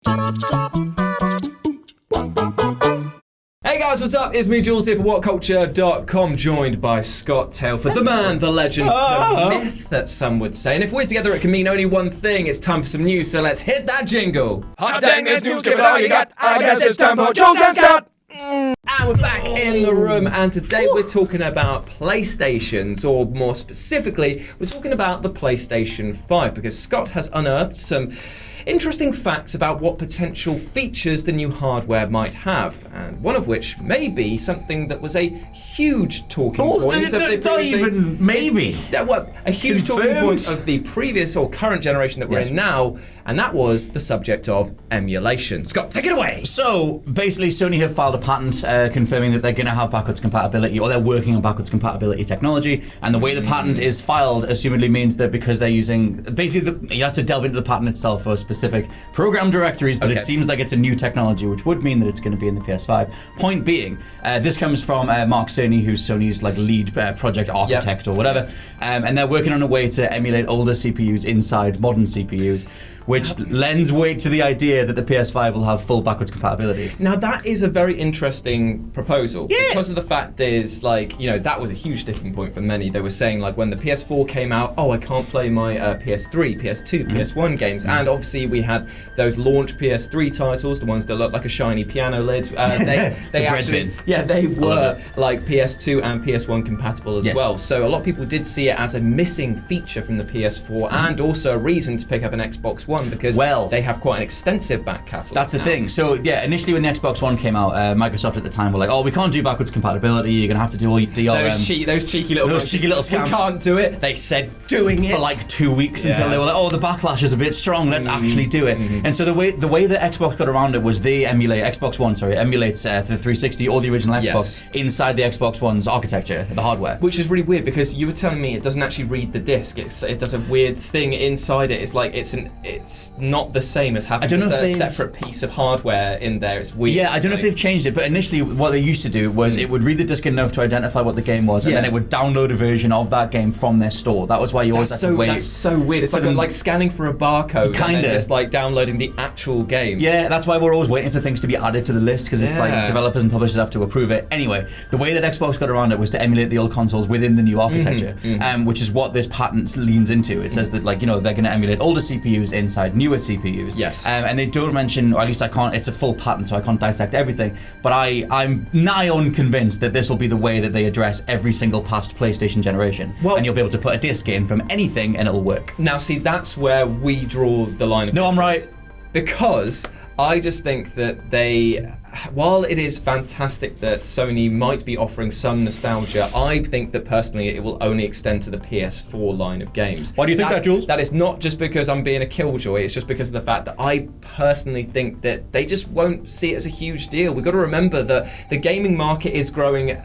Hey guys, what's up? It's me, Jules, here for WhatCulture.com, joined by Scott Tailford, the man, the legend, the myth, that some would say. And if we're together, it can mean only one thing. It's time for some news, so let's hit that jingle. Hot dang, there's news, give it all you got. I guess it's time for Jules and Scott. And we're back in the room, and today we're talking about PlayStations, or more specifically, we're talking about the PlayStation 5, because Scott has unearthed some interesting facts about what potential features the new hardware might have, and one of which may be something that was a huge talking point of the a huge talking point of the previous or current generation that we're in now, and that was the subject of emulation. Scott, take it away. So basically, Sony have filed a patent confirming that they're going to have backwards compatibility, or they're working on backwards compatibility technology. And the way the patent is filed, assumedly, means that because they're using basically, you have to delve into the patent itself for specific program directories, but it seems like it's a new technology, which would mean that it's going to be in the PS5. Point being, this comes from Mark Cerny, who's Sony's lead project architect or whatever, and they're working on a way to emulate older CPUs inside modern CPUs, which lends weight to the idea that the PS5 will have full backwards compatibility. Now that is a very interesting proposal, because of the fact is, that was a huge sticking point for many. They were saying, when the PS4 came out, I can't play my PS3, PS2, PS1 games, and obviously we had those launch PS3 titles, the ones that look like a shiny piano lid. They actually, they were PS2 and PS1 compatible as well. So a lot of people did see it as a missing feature from the PS4, and also a reason to pick up an Xbox One, because they have quite an extensive back catalogue. That's the thing. So initially when the Xbox One came out, Microsoft at the time were like, we can't do backwards compatibility, you're going to have to do all your DRM. Those cheeky little scams. We can't do it. They said doing it. For 2 weeks until they were like, the backlash is a bit strong, let's actually do it. And so the way that Xbox got around it was they emulates the 360 or the original Xbox inside the Xbox One's architecture, the hardware. Which is really weird, because you were telling me it doesn't actually read the disc. It does a weird thing inside it. It's not the same as having just a separate piece of hardware in there. It's weird. Yeah, I don't know if they've changed it, but initially what they used to do was it would read the disc enough to identify what the game was, and then it would download a version of that game from their store. That was why you always had to wait. That's so weird. It's like scanning for a barcode and then just downloading the actual game. Yeah, that's why we're always waiting for things to be added to the list, because it's developers and publishers have to approve it. Anyway, the way that Xbox got around it was to emulate the old consoles within the new architecture, which is what this patent leans into. It says that they're going to emulate older CPUs inside newer CPUs. Yes. And they don't mention, or at least I can't, it's a full patent, so I can't dissect everything, but I'm nigh on convinced that this will be the way that they address every single past PlayStation generation. And you'll be able to put a disc in from anything and it'll work. Now see, that's where we draw the line of difference. I'm right. Because I just think that while it is fantastic that Sony might be offering some nostalgia, I think that personally it will only extend to the PS4 line of games. Why do you think that, Jules? That is not just because I'm being a killjoy, it's just because of the fact that I personally think that they just won't see it as a huge deal. We've got to remember that the gaming market is growing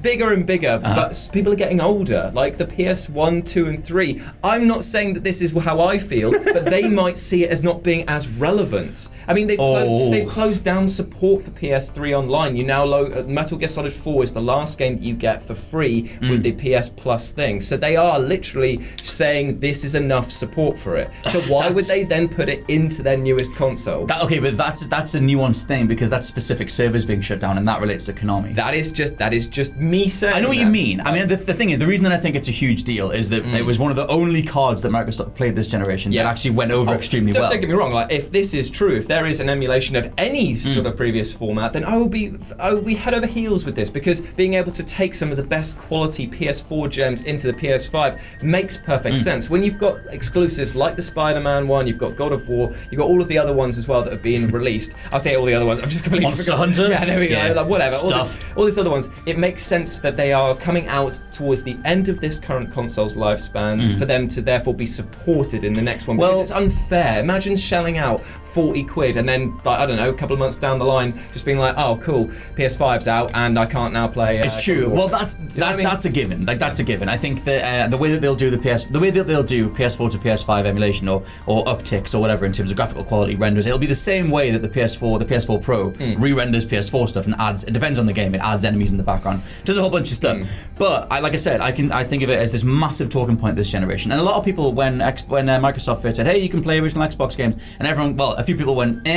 bigger and bigger, but people are getting older, like the PS1, 2 and 3. I'm not saying that this is how I feel, but they might see it as not being as relevant. I mean, they've closed down support for PS3 online. You now Metal Gear Solid 4 is the last game that you get for free with the PS Plus thing. So they are literally saying this is enough support for it. So why would they then put it into their newest console? But that's a nuanced thing, because that's specific servers being shut down, and that relates to Konami. That is just me saying. I know what you mean. I mean, the thing is, the reason that I think it's a huge deal is that it was one of the only cards that Microsoft played this generation that actually went over extremely well. Don't get me wrong. If this is true, if there is an emulation of any sort of previous format, then I will be head over heels with this, because being able to take some of the best quality PS4 gems into the PS5 makes perfect sense. When you've got exclusives like the Spider-Man one, you've got God of War, you've got all of the other ones as well that have been released. I'll say all the other ones. I'm just completely Monster Hunter. Yeah, there we go. Whatever. Stuff. All these other ones. It makes sense that they are coming out towards the end of this current console's lifespan for them to therefore be supported in the next one, because it's unfair. Imagine shelling out 40 quid and then, I don't know, a couple of months down the line just being like, oh cool, PS5's out and I can't now play it's true. Well, that's a given. That's a given. I think that the way that they'll do the way that they'll do PS4 to PS5 emulation or upticks or whatever in terms of graphical quality renders, it'll be the same way that the PS4 Pro re-renders PS4 stuff and adds, it depends on the game, it adds enemies in the background background, does a whole bunch of stuff. But like I said, I think of it as this massive talking point this generation. And a lot of people, when Microsoft first said, hey, you can play original Xbox games, and a few people went,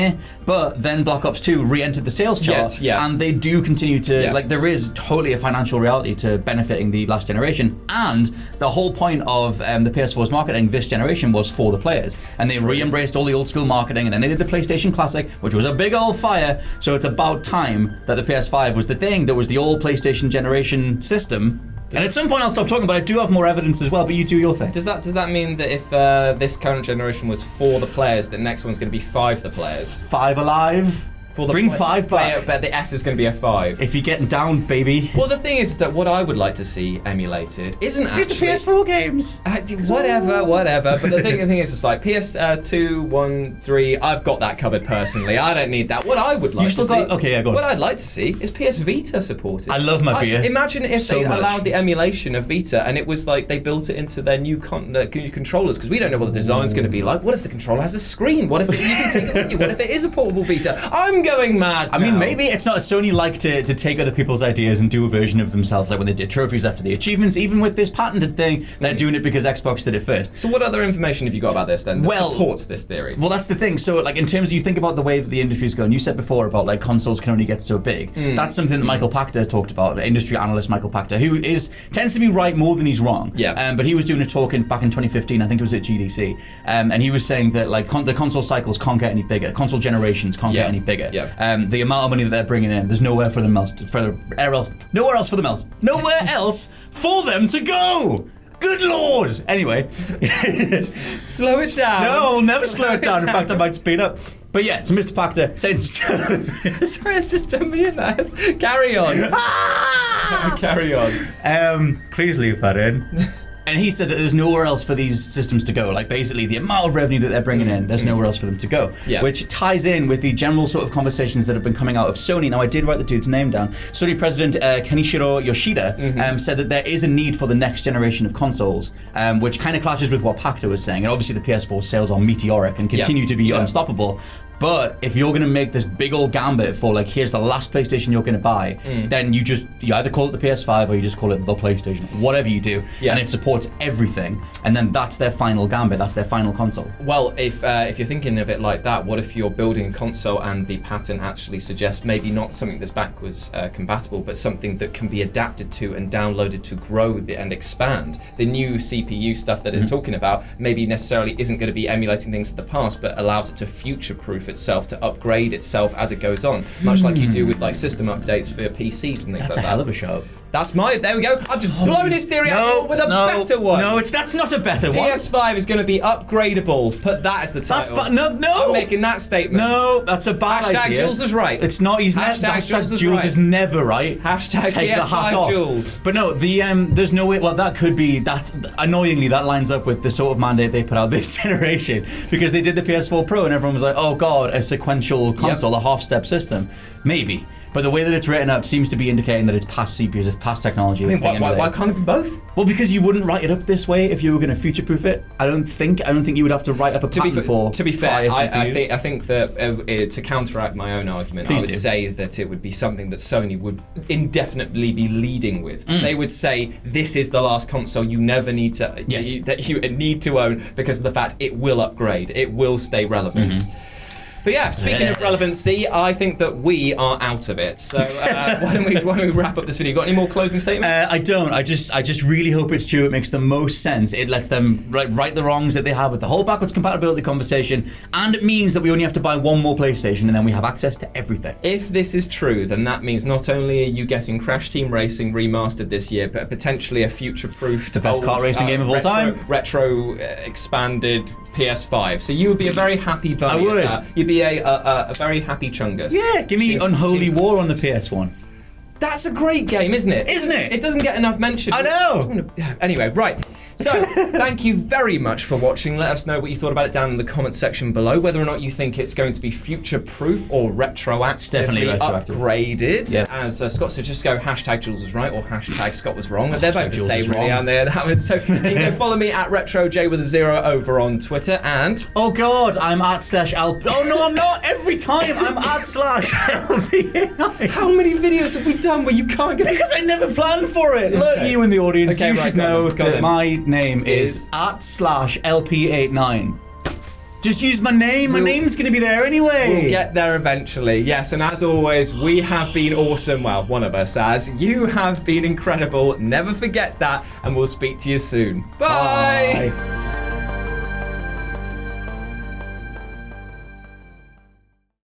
but then Black Ops 2 re-entered the sales chart, and they do continue to, like, there is totally a financial reality to benefiting the last generation, and the whole point of the PS4's marketing this generation was for the players, and they re-embraced all the old school marketing, and then they did the PlayStation Classic, which was a big old fire, so it's about time that the PS5 was the thing that was the old PlayStation generation system. And at some point I'll stop talking, but I do have more evidence as well, but you do your thing. Does that mean that if this current generation was 4 the players, the next one's going to be 5 the players? 5 alive? Bring 5 back. But the S is going to be a 5. If you're getting down, baby. Well, the thing is that what I would like to see emulated isn't actually... It's the PS4 games. Whatever. But the thing is, it's like PS2, 1, 3, I've got that covered personally. I don't need that. What I would like to see... Okay, yeah, go on. What I'd like to see is PS Vita supported. I love my Vita. Imagine if they allowed the emulation of Vita and it was like they built it into their new controllers, because we don't know what the design's going to be like. What if the controller has a screen? What if you can take it with you? What if it is a portable Vita? I'm going mad now. I mean, maybe it's not Sony like to take other people's ideas and do a version of themselves, like when they did trophies after the achievements. Even with this patented thing, they're doing it because Xbox did it first. So what other information have you got about this then that supports this theory? Well, that's the thing. So, like, in terms of, you think about the way that the industry's going, you said before about, like, consoles can only get so big. That's something that Michael Pachter talked about, industry analyst Michael Pachter, who tends to be right more than he's wrong. Yeah. But he was doing a talk back in 2015, I think it was at GDC, and he was saying that, like, the console cycles can't get any bigger. Console generations can't get any bigger. Yeah. The amount of money that they're bringing in, there's nowhere else for them to go. Good Lord! Anyway. Slow it down. No, I'll never slow it down. In fact, I might speed up. But yeah, so Mr. Pachter saying some stuff. Sorry, it's just done me in there. Carry on. Carry on. Please leave that in. And he said that there's nowhere else for these systems to go. Like, basically, the amount of revenue that they're bringing in, there's nowhere else for them to go. Yeah. Which ties in with the general sort of conversations that have been coming out of Sony. Now, I did write the dude's name down. Sony President Kenichiro Yoshida said that there is a need for the next generation of consoles, which kind of clashes with what Pachter was saying. And obviously, the PS4 sales are meteoric and continue to be unstoppable. But if you're going to make this big old gambit for, like, here's the last PlayStation you're going to buy, then you either call it the PS5 or you just call it the PlayStation. Whatever you do, and it supports everything. And then that's their final gambit. That's their final console. Well, if you're thinking of it like that, what if you're building a console and the patent actually suggests maybe not something that's backwards compatible, but something that can be adapted to and downloaded to grow and expand? The new CPU stuff that it's talking about maybe necessarily isn't going to be emulating things of the past, but allows it to future-proof itself, to upgrade itself as it goes on, much like you do with, like, system updates for PCs and things like that. That's a hell of a show. There we go. I've just blown his theory out with a better one. No, that's not a better one. PS5 is going to be upgradable. Put that as the title. No. I'm making that statement. No, that's a bad idea. Hashtag Jules is right. It's not. Hashtag Jules is never right. Hashtag Take PS5 the hat off. Jules. But no, there's no way. Well, annoyingly, that lines up with the sort of mandate they put out this generation, because they did the PS4 Pro and everyone was like, oh god, a sequential console, a half-step system. Maybe. But the way that it's written up seems to be indicating that it's past CPUs, it's past technology. Why can't it be both? Well, because you wouldn't write it up this way if you were going to future-proof it. I don't think you would have to write up a patent for. To be fair, CPUs. I think that to counteract my own argument, I would say that it would be something that Sony would indefinitely be leading with. They would say, this is the last console you never need to that you need to own, because of the fact it will upgrade, it will stay relevant. But yeah, speaking of relevancy, I think that we are out of it. So why don't we wrap up this video? Got any more closing statements? I don't. I just really hope it's true. It makes the most sense. It lets them right the wrongs that they have with the whole backwards compatibility conversation, and it means that we only have to buy one more PlayStation, and then we have access to everything. If this is true, then that means not only are you getting Crash Team Racing remastered this year, but potentially a future-proof, the best kart racing game of all time, retro expanded PS5. So you would be a very happy bunny. I would. You'd be a very happy chungus. Yeah, give me Unholy War on the PS1. That's a great game, isn't it? Isn't it? It doesn't get enough mention. I know. Anyway, right. So, thank you very much for watching. Let us know what you thought about it down in the comment section below, whether or not you think it's going to be future-proof or retroactively definitely retroactive. upgraded. Yeah. As Scott said, just go hashtag Jules was right or hashtag Scott was wrong. They're both the Jules same, is really, wrong. aren't they? So, you can go follow me at RetroJ with a 0 over on Twitter, and... Oh God, I'm @LP. Oh no, I'm not. Every time I'm @LP. How many videos have we done where you can't get... Because I never planned for it. Look, Okay. you in the audience, Okay, you right, should go on know then, go that then. my name is @LP89. Just use my name. My name's going to be there anyway. We'll get there eventually, yes, and as always, we have been awesome. Well, one of us has. You have been incredible. Never forget that, and we'll speak to you soon. Bye. Bye.